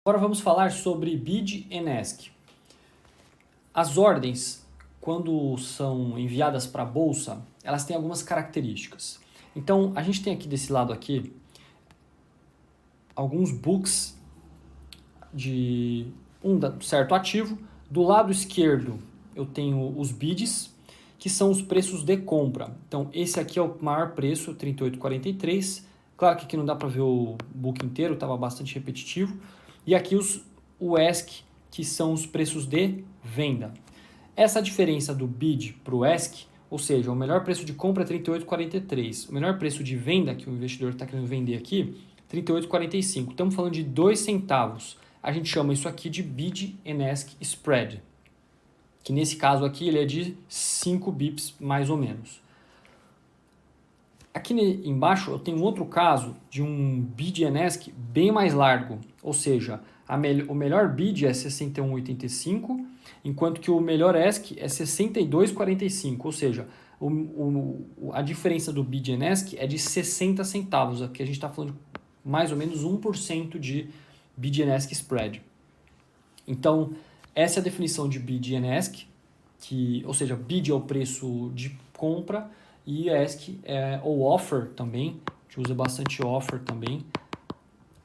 Agora vamos falar sobre bid and ask. As ordens, quando são enviadas para a bolsa, elas têm algumas características. Então, a gente tem aqui desse lado aqui alguns books de um certo ativo. Do lado esquerdo eu tenho os bids, que são os preços de compra. Então, esse aqui é o maior preço, 38,43. Claro que aqui não dá para ver o book inteiro, estava bastante repetitivo. E aqui o ask, que são os preços de venda. Essa diferença do bid para o ask, ou seja, o melhor preço de compra é 38,43. O melhor preço de venda que o investidor está querendo vender aqui, 38,45. Estamos falando de 2 centavos. A gente chama isso aqui de bid and ask spread, que nesse caso aqui ele é de 5 bips mais ou menos. Aqui embaixo eu tenho outro caso de um bid and ask bem mais largo, ou seja, o melhor bid é 61,85, enquanto que o melhor ask é 62,45, ou seja, a diferença do bid and ask é de 60 centavos, aqui a gente está falando de mais ou menos 1% de bid and ask spread. Então, essa é a definição de bid and ask, ou seja, bid é o preço de compra, e ask é o offer também, a gente usa bastante offer também,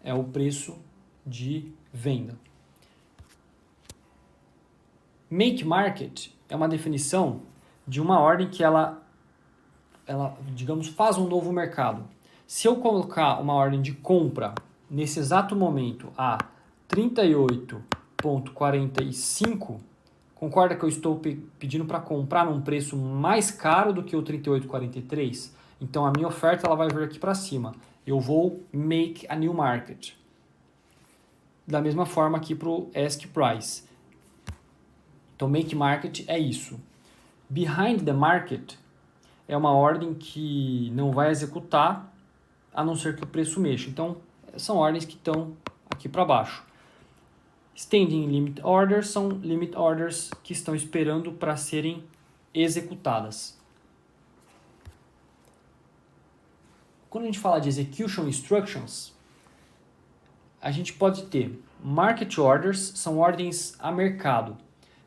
é o preço de venda. Make market é uma definição de uma ordem que ela, digamos, faz um novo mercado. Se eu colocar uma ordem de compra nesse exato momento a 38,45, concorda que eu estou pedindo para comprar num preço mais caro do que o 38,43? Então a minha oferta ela vai vir aqui para cima. Eu vou make a new market. Da mesma forma aqui para o ask price. Então make market é isso. Behind the market é uma ordem que não vai executar a não ser que o preço mexa. Então são ordens que estão aqui para baixo. Standing limit orders são limit orders que estão esperando para serem executadas. Quando a gente fala de execution instructions, a gente pode ter market orders, são ordens a mercado.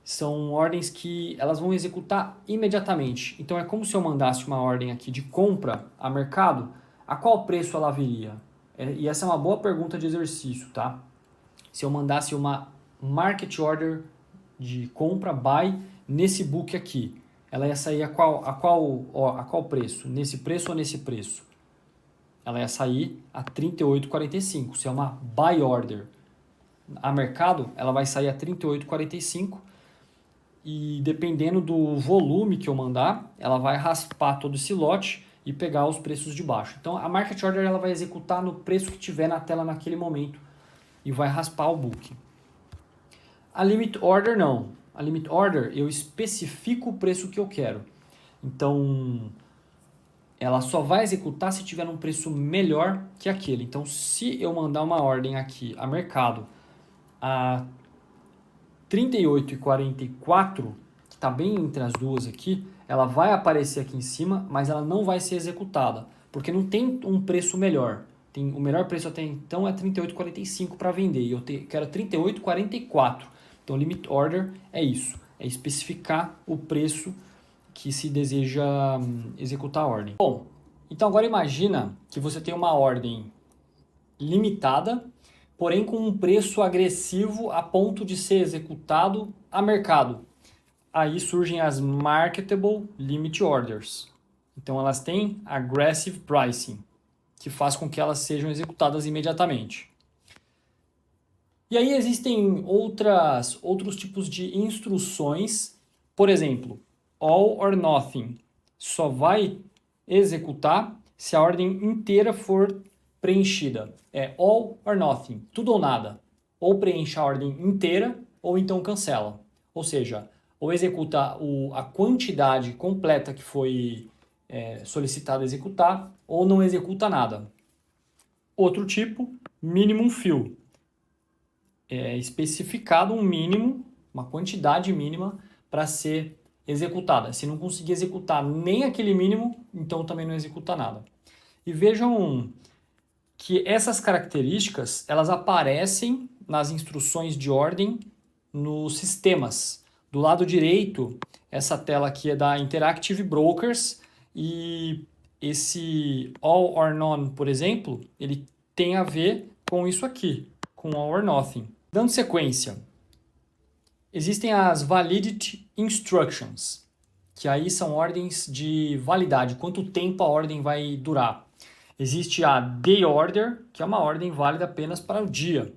São ordens que elas vão executar imediatamente. Então é como se eu mandasse uma ordem aqui de compra a mercado, a qual preço ela viria? E essa é uma boa pergunta de exercício, tá? Se eu mandasse uma market order de compra, buy, nesse book aqui, ela ia sair a qual preço? Nesse preço ou nesse preço? Ela ia sair a 38,45. Se é uma buy order a mercado, ela vai sair a 38,45. E dependendo do volume que eu mandar, ela vai raspar todo esse lote e pegar os preços de baixo. Então a market order ela vai executar no preço que tiver na tela naquele momento e vai raspar o book. A limit order não. A limit order eu especifico o preço que eu quero. Então ela só vai executar se tiver um preço melhor que aquele. Então se eu mandar uma ordem aqui a mercado a 38,44, que está bem entre as duas aqui, ela vai aparecer aqui em cima, mas ela não vai ser executada, porque não tem um preço melhor. O melhor preço até então é 38,45 para vender, e eu quero 38,44. Então, limit order é isso, é especificar o preço que se deseja executar a ordem. Bom, então agora imagina que você tem uma ordem limitada, porém com um preço agressivo a ponto de ser executado a mercado. Aí surgem as marketable limit orders. Então elas têm aggressive pricing, que faz com que elas sejam executadas imediatamente. E aí existem outros tipos de instruções, por exemplo, all or nothing, só vai executar se a ordem inteira for preenchida. É all or nothing, tudo ou nada. Ou preenche a ordem inteira, ou então cancela. Ou seja, ou executa a quantidade completa que foi solicitada executar, ou não executa nada. Outro tipo, minimum fill. É especificado um mínimo, uma quantidade mínima para ser executada. Se não conseguir executar nem aquele mínimo, então também não executa nada. E vejam que essas características elas aparecem nas instruções de ordem nos sistemas. Do lado direito, essa tela aqui é da Interactive Brokers e esse All or None, por exemplo, ele tem a ver com isso aqui, com All or Nothing. Dando sequência, existem as Validity Instructions, que aí são ordens de validade, quanto tempo a ordem vai durar. Existe a Day Order, que é uma ordem válida apenas para o dia.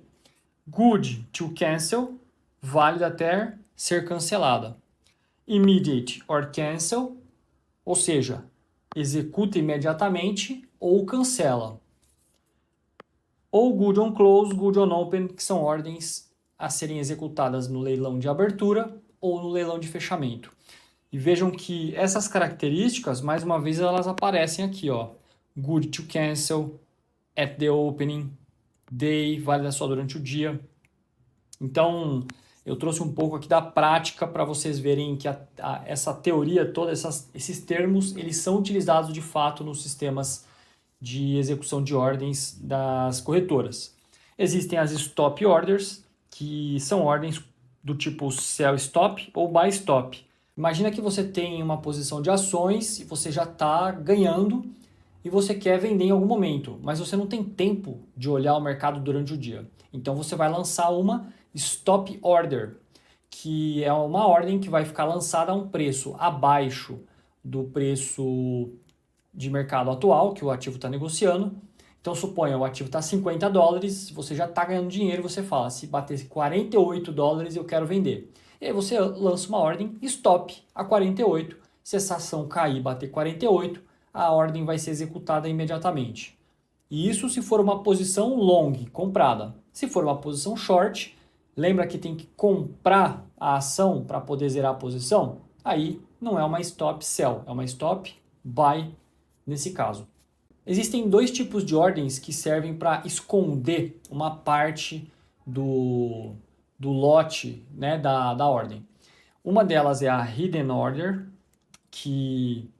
Good to Cancel, válida até ser cancelada. Immediate or Cancel, ou seja, executa imediatamente ou cancela. Ou Good on Close, Good on Open, que são ordens a serem executadas no leilão de abertura ou no leilão de fechamento. E vejam que essas características, mais uma vez, elas aparecem aqui, ó. Good to Cancel, at the opening, day, válida só durante o dia. Então, eu trouxe um pouco aqui da prática para vocês verem que essa teoria toda, esses termos, eles são utilizados de fato nos sistemas de execução de ordens das corretoras. Existem as Stop Orders, que são ordens do tipo Sell Stop ou Buy Stop. Imagina que você tem uma posição de ações e você já está ganhando e você quer vender em algum momento, mas você não tem tempo de olhar o mercado durante o dia. Então você vai lançar uma Stop Order, que é uma ordem que vai ficar lançada a um preço abaixo do preço de mercado atual que o ativo está negociando. Então suponha, o ativo está $50, você já está ganhando dinheiro, você fala, se bater $48 eu quero vender. E aí você lança uma ordem stop a 48. Se essa ação cair e bater 48, a ordem vai ser executada imediatamente. E isso se for uma posição long, comprada. Se for uma posição short, lembra que tem que comprar a ação para poder zerar a posição? Aí não é uma stop sell, é uma stop buy nesse caso. Existem dois tipos de ordens que servem para esconder uma parte do lote, né, da ordem. Uma delas é a Hidden Order, que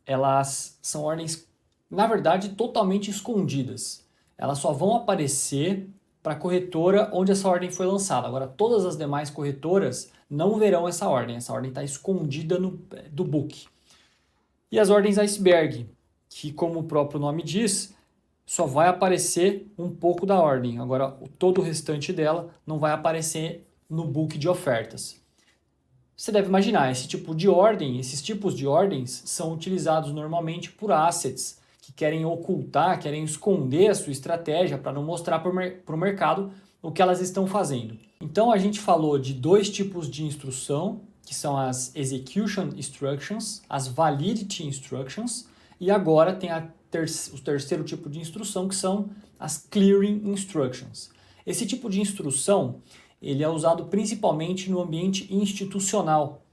elas são ordens, na verdade, totalmente escondidas. Elas só vão aparecer para a corretora onde essa ordem foi lançada. Agora, todas as demais corretoras não verão essa ordem está escondida do book. E as ordens iceberg, que, como o próprio nome diz, só vai aparecer um pouco da ordem. Agora, todo o restante dela não vai aparecer no book de ofertas. Você deve imaginar, esses tipos de ordens são utilizados normalmente por assets que querem ocultar, querem esconder a sua estratégia para não mostrar para o mercado o que elas estão fazendo. Então, a gente falou de dois tipos de instrução, que são as Execution Instructions, as Validity Instructions, e agora tem o terceiro tipo de instrução, que são as Clearing Instructions. Esse tipo de instrução ele é usado principalmente no ambiente institucional.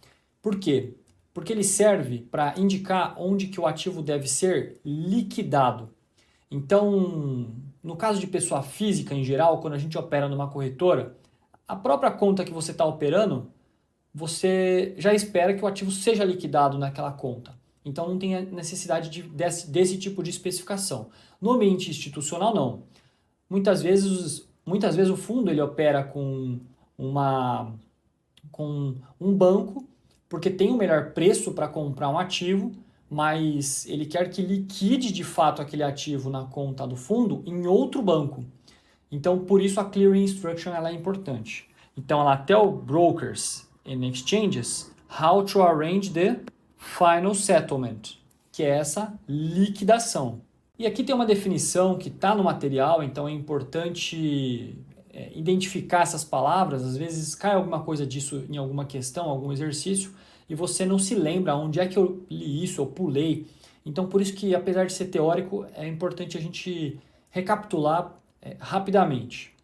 Por quê? Porque ele serve para indicar onde que o ativo deve ser liquidado. Então, no caso de pessoa física em geral, quando a gente opera numa corretora, a própria conta que você está operando, você já espera que o ativo seja liquidado naquela conta. Então não tem a necessidade desse tipo de especificação. No ambiente institucional, não. Muitas vezes o fundo ele opera com um banco, porque tem o melhor preço para comprar um ativo, mas ele quer que liquide de fato aquele ativo na conta do fundo em outro banco. Então, por isso a Clearing Instruction ela é importante. Então, ela tell brokers and exchanges how to arrange the final settlement, que é essa liquidação. E aqui tem uma definição que está no material, então é importante identificar essas palavras. Às vezes cai alguma coisa disso em alguma questão, algum exercício, e você não se lembra onde é que eu li isso, eu pulei. Então, por isso que, apesar de ser teórico, é importante a gente recapitular rapidamente.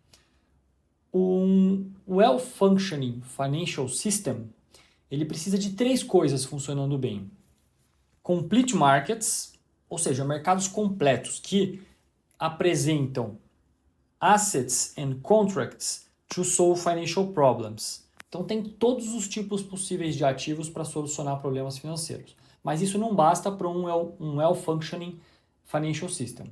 Um well-functioning financial system, ele precisa de três coisas funcionando bem. Complete markets, ou seja, mercados completos que apresentam assets and contracts to solve financial problems. Então tem todos os tipos possíveis de ativos para solucionar problemas financeiros. Mas isso não basta para um well-functioning financial system.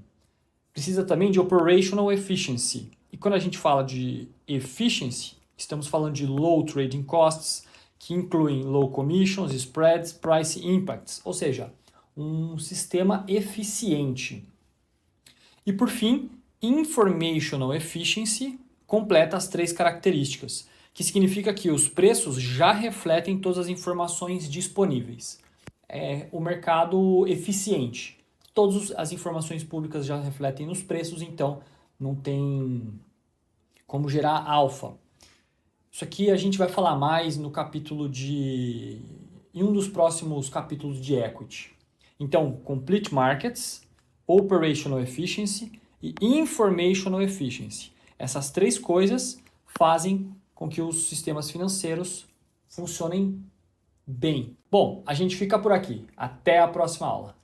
Precisa também de operational efficiency. E quando a gente fala de efficiency, estamos falando de low trading costs, que incluem low commissions, spreads, price impacts, ou seja, um sistema eficiente. E por fim, informational efficiency completa as 3 características, que significa que os preços já refletem todas as informações disponíveis. É o mercado eficiente. Todas as informações públicas já refletem nos preços, então não tem como gerar alfa. Isso aqui a gente vai falar mais no capítulo em um dos próximos capítulos de equity. Então, complete markets, operational efficiency e informational efficiency. Essas 3 coisas fazem com que os sistemas financeiros funcionem bem. Bom, a gente fica por aqui. Até a próxima aula.